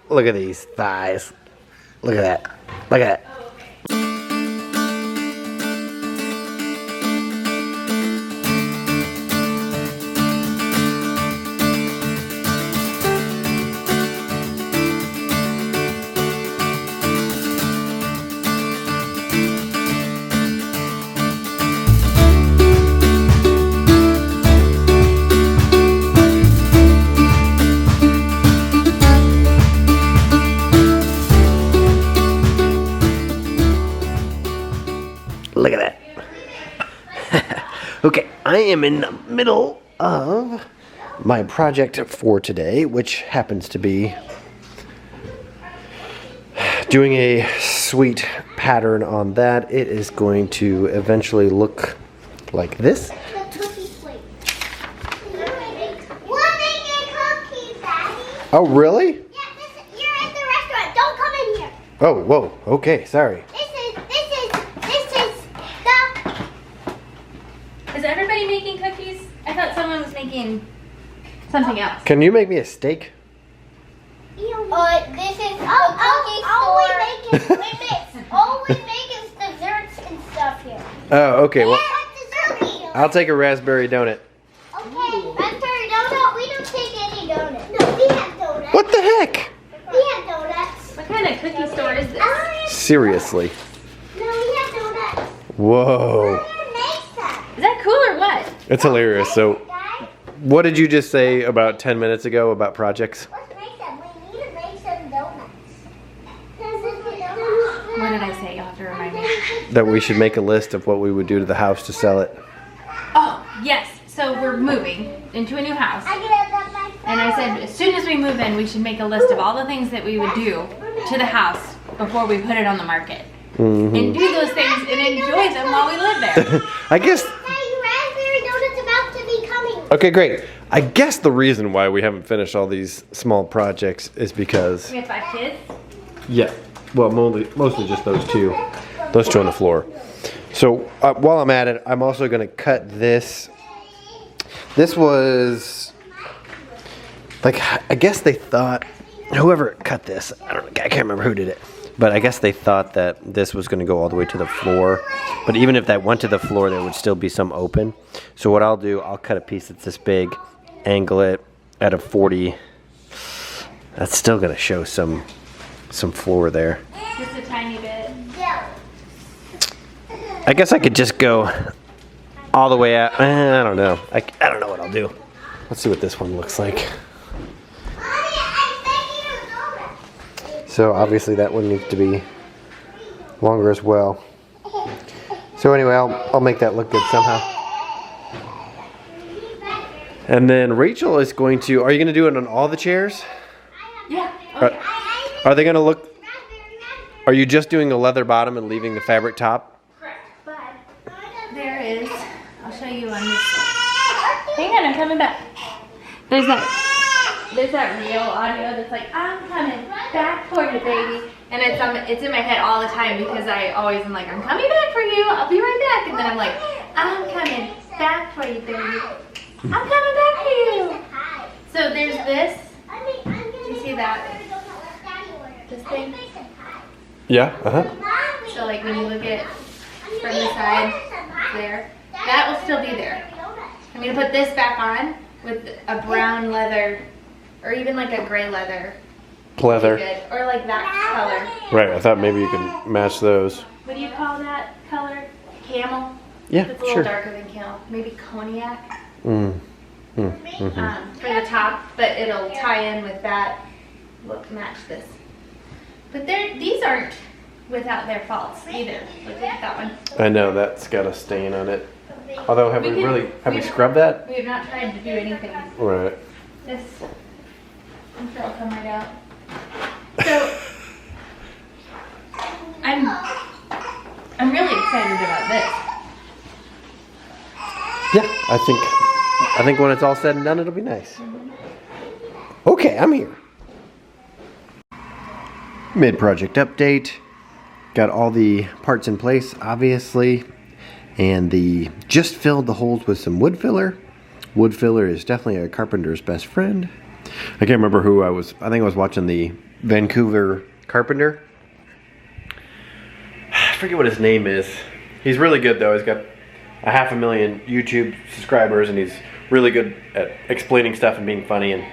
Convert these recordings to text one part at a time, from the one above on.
Look at these thighs. Look at that. Look at that. Look at that. Okay, I am in the middle of my project for today, which happens to be doing a sweet pattern on that. It is going to eventually look like this. Oh, really? Yeah, you're at the restaurant. Don't come in here. Oh, whoa. Okay, sorry. Is everybody making cookies? I thought someone was making something else. Can you make me a steak? This is the cookie store. All we make is desserts and stuff here. Oh, okay. Well, Yeah, I'll take a raspberry donut. Okay, raspberry donut. We don't take any donuts. No, we have donuts. What the heck? We have donuts. What kind of cookie store is this? Seriously. No, we have donuts. Whoa. Is that cool or what? It's hilarious. So, what did you just say about 10 minutes ago about projects? Let's make them. We need to make some donuts. What did I say? You'll have to remind me. That we should make a list of what we would do to the house to sell it. Oh, yes. So we're moving into a new house. And I said, as soon as we move in, we should make a list of all the things that we would do to the house before we put it on the market. Mm-hmm. And do those things and enjoy them while we live there. I guess. Raspberry donut's about to be coming. Okay, great. I guess the reason why we haven't finished all these small projects is because. We have 5 kids. Yeah. Well, mostly just those two. Those two on the floor. So while I'm at it, I'm also going to cut this. This was. Like, I guess they thought. Whoever cut this, I can't remember who did it. But I guess they thought that this was going to go all the way to the floor. But even if that went to the floor, there would still be some open. So what I'll do, I'll cut a piece that's this big, angle it at a 40. That's still going to show some floor there. Just a tiny bit. I guess I could just go all the way out. I don't know. I don't know what I'll do. Let's see what this one looks like. So obviously that one needs to be longer as well. So anyway, I'll make that look good somehow. And then Rachel is going to, are you going to do it on all the chairs? Yeah. Are they going to look, are you just doing a leather bottom and leaving the fabric top? There is. I'll show you on this. Hang on, I'm coming back. There's that real audio that's like, I'm coming back for you, baby. And it's in my head all the time because I always am like, I'm coming back for you. I'll be right back. And then I'm like, I'm coming back for you, baby. I'm coming back for you. So there's this. Do you see that? This thing? Yeah, uh-huh. So like when you look at from the side, there, that will still be there. I'm going to put this back on with a brown leather or even like a gray leather. Pleather. Or like that color. Right, I thought maybe you could match those. What do you call that color? Camel? Yeah, It's a little sure. darker than camel. Maybe cognac Mm. for the top, but it'll tie in with that. Look, match this. But these aren't without their faults either. Look at that one. I know, that's got a stain on it. Although, have we scrubbed that? We have not tried to do anything. Right. This, I'm sure it'll come right out. So, I'm really excited about this. Yeah, I think when it's all said and done, it'll be nice. Okay, I'm here. Mid-project update. Got all the parts in place, obviously. And just filled the holes with some wood filler. Wood filler is definitely a carpenter's best friend. I can't remember who I think I was watching the Vancouver carpenter. I forget what his name is. He's really good though. He's got 500,000 YouTube subscribers, and he's really good at explaining stuff and being funny. And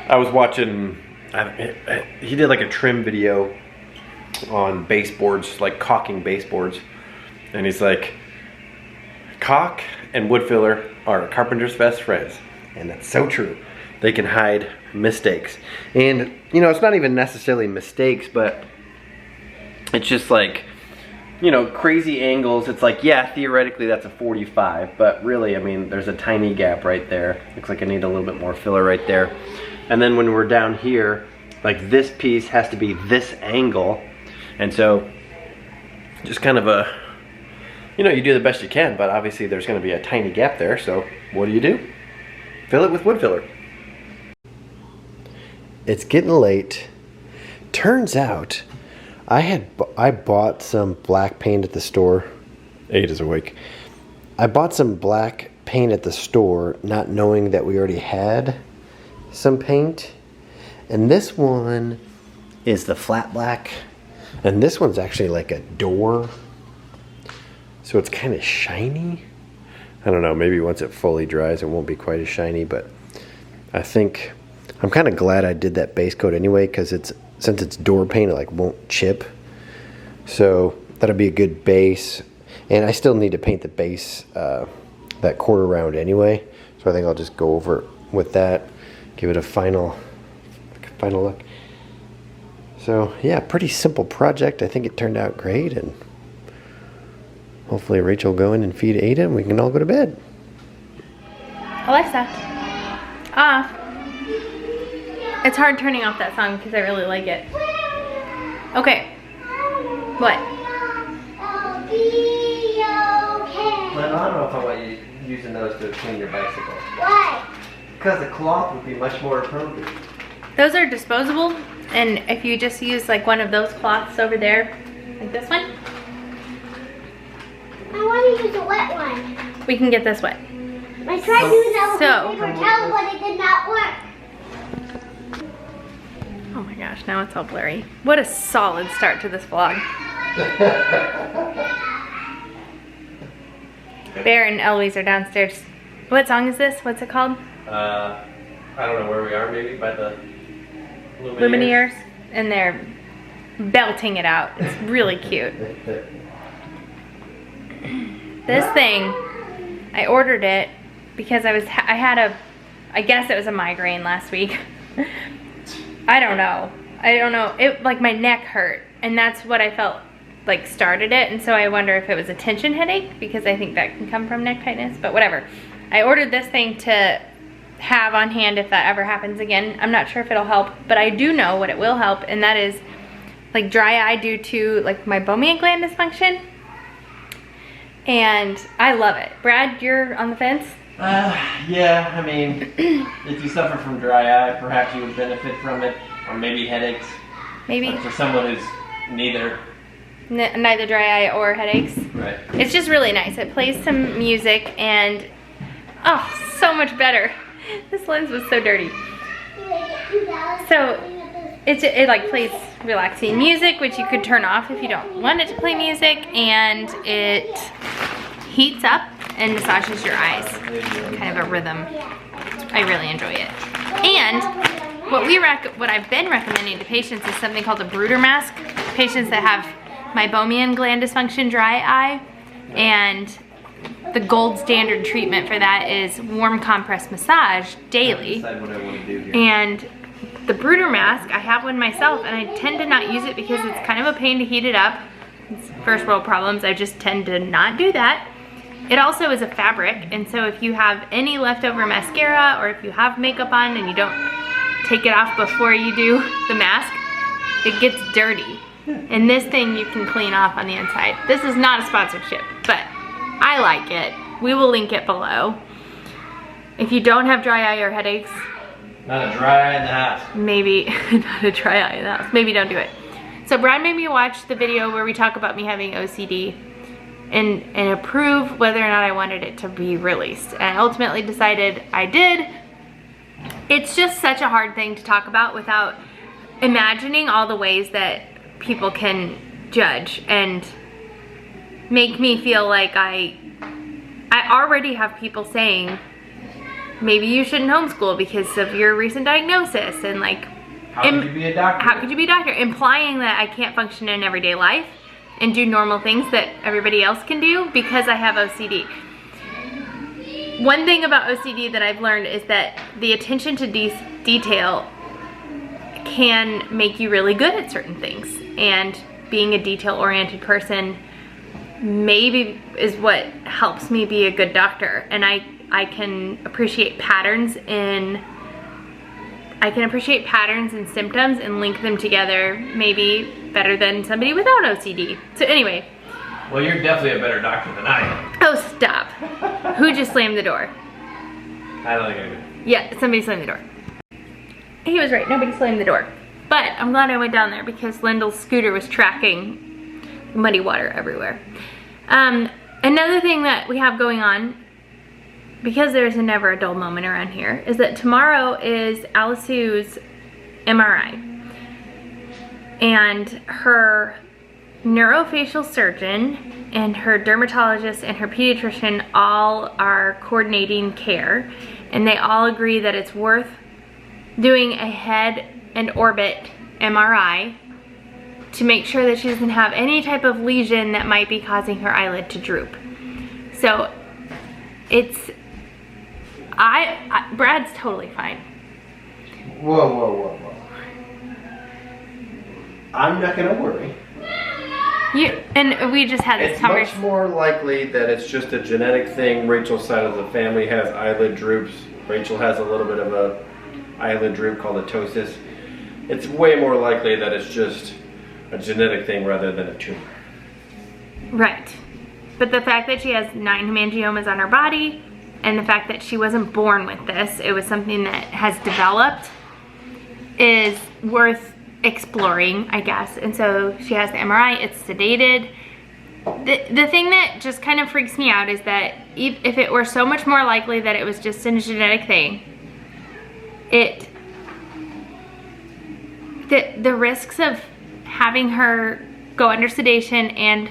I was watching, he did like a trim video on baseboards, like caulking baseboards. And he's like, caulk and wood filler are a carpenter's best friends. And that's so true. They can hide mistakes. And, you know, it's not even necessarily mistakes, but it's just like, you know, crazy angles. It's like, yeah, theoretically that's a 45, but really, I mean, there's a tiny gap right there. Looks like I need a little bit more filler right there. And then when we're down here, like this piece has to be this angle. And so, just kind of a, you know, you do the best you can, but obviously there's gonna be a tiny gap there, so what do? Fill it with wood filler. It's getting late. Turns out, I bought some black paint at the store. Aid is awake. I bought some black paint at the store, not knowing that we already had some paint. And this one is the flat black. And this one's actually like a door. So it's kind of shiny. I don't know, maybe once it fully dries it won't be quite as shiny, but I think I'm kind of glad I did that base coat anyway, because since it's door paint, it like won't chip. So that'll be a good base. And I still need to paint the base, that quarter round anyway. So I think I'll just go over it with that, give it a final look. So yeah, pretty simple project. I think it turned out great, and hopefully Rachel will go in and feed Ada and we can all go to bed. Alexa, off. It's hard turning off that song because I really like it. Okay. What? I'll be okay. Well, I don't know if I want you using those to clean your bicycle. Why? Because the cloth would be much more appropriate. Those are disposable, and if you just use like one of those cloths over there, like this one, I want to use a wet one. we can get this wet. I tried doing that So- with the paper towel, but it did not work. Oh my gosh, now it's all blurry. What a solid start to this vlog. Bear and Eloise are downstairs. What song is this? What's it called? I don't know where we are, maybe by the Lumineers. And they're belting it out. It's really cute. This thing, I ordered it because I guess it was a migraine last week. I don't know. It, like, my neck hurt, and that's what I felt like started it, and so I wonder if it was a tension headache, because I think that can come from neck tightness, but whatever. I ordered this thing to have on hand if that ever happens again. I'm not sure if it'll help, but I do know what it will help, and that is like dry eye due to like my Boehmian gland dysfunction. And I love it. Brad, you're on the fence? Yeah, I mean, if you suffer from dry eye, perhaps you would benefit from it, or maybe headaches. Maybe. But for someone who's neither. Neither dry eye or headaches. Right. It's just really nice. It plays some music and, oh, so much better. This lens was so dirty. So it like plays relaxing music, which you could turn off if you don't want it to play music, and it heats up and massages your eyes. Kind of a rhythm. I really enjoy it. And what I've been recommending to patients is something called a Bruder mask. Patients that have Meibomian gland dysfunction, dry eye, and the gold standard treatment for that is warm compress massage daily. And the Bruder mask, I have one myself, and I tend to not use it because it's kind of a pain to heat it up. It's first world problems. I just tend to not do that. It also is a fabric, and so if you have any leftover mascara, or if you have makeup on and you don't take it off before you do the mask, it gets dirty. And this thing you can clean off on the inside. This is not a sponsorship, but I like it. We will link it below. If you don't have dry eye or headaches, Not a dry eye in the house. maybe, not a dry eye in the house, maybe don't do it. So Brad made me watch the video where we talk about me having OCD and approve whether or not I wanted it to be released. And I ultimately decided I did. It's just such a hard thing to talk about without imagining all the ways that people can judge and make me feel like I already have people saying, maybe you shouldn't homeschool because of your recent diagnosis, and like, how could you be a doctor? How could you be a doctor? Implying that I can't function in everyday life and do normal things that everybody else can do because I have OCD. One thing about OCD that I've learned is that the attention to detail can make you really good at certain things, and being a detail-oriented person maybe is what helps me be a good doctor. And I can appreciate patterns in symptoms and link them together maybe better than somebody without OCD. So anyway. Well, you're definitely a better doctor than I am. Oh, stop. Who just slammed the door? I don't think I did. Yeah, somebody slammed the door. He was right, nobody slammed the door. But I'm glad I went down there because Lyndle's scooter was tracking muddy water everywhere. Another thing that we have going on, because there's never a dull moment around here, is that tomorrow is Alexandра's MRI. And her neurofacial surgeon and her dermatologist and her pediatrician all are coordinating care, and they all agree that it's worth doing a head and orbit MRI to make sure that she doesn't have any type of lesion that might be causing her eyelid to droop. So it's, Brad's totally fine. Whoa. I'm not gonna worry. And we just had this It's conversation. much more likely that it's just a genetic thing. Rachel's side of the family has eyelid droops. Rachel has a little bit of a eyelid droop called a ptosis. It's way more likely that it's just a genetic thing rather than a tumor. Right. But the fact that she has 9 hemangiomas on her body, and the fact that she wasn't born with this, it was something that has developed, is worth exploring, I guess. And so she has the MRI, it's sedated. The thing that just kind of freaks me out is that if it were so much more likely that it was just a genetic thing, the risks of having her go under sedation and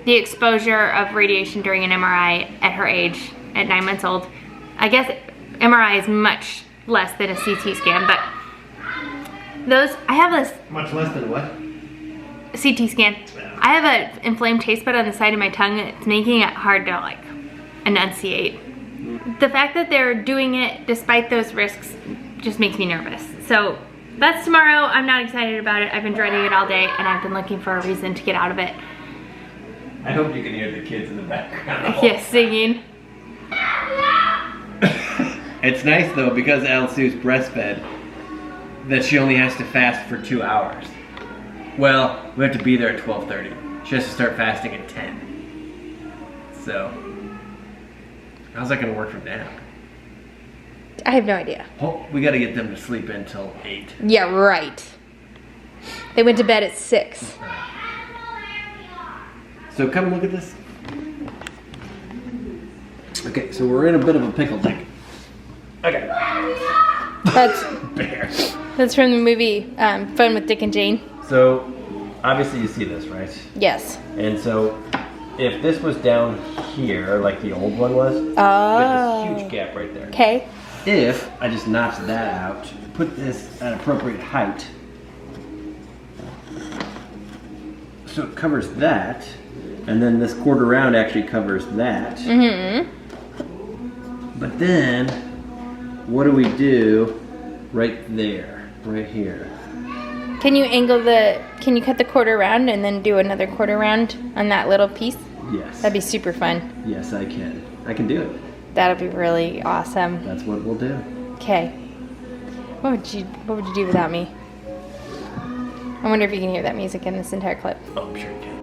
the exposure of radiation during an MRI at her age, at 9 months old, I guess MRI is much less than a CT scan, but I have this... Much less than what? CT scan. I have an inflamed taste bud on the side of my tongue, and it's making it hard to like enunciate. The fact that they're doing it despite those risks just makes me nervous. So that's tomorrow. I'm not excited about it. I've been dreading it all day, and I've been looking for a reason to get out of it. I hope you can hear the kids in the background. Yes, singing. It's nice though, because Alexandра's breastfed, that she only has to fast for 2 hours. Well, we have to be there at 12:30. She has to start fasting at 10. So, how's that gonna work for Dad? I have no idea. Oh, we gotta get them to sleep until 8. Yeah, right. They went to bed at 6. So come look at this. Okay, so we're in a bit of a pickle, Dick. Okay. That's from the movie Fun with Dick and Jane. So, obviously you see this, right? Yes. And so, if this was down here, like the old one was, there's this huge gap right there. Okay. If I just notch that out, put this at appropriate height, so it covers that, and then this quarter round actually covers that. Mm-hmm. But then, what do we do right there, right here? Can you cut the quarter round and then do another quarter round on that little piece? Yes. That'd be super fun. Yes, I can. I can do it. That'd be really awesome. That's what we'll do. Okay. What would you do without me? I wonder if you can hear that music in this entire clip. Oh, I'm sure you can.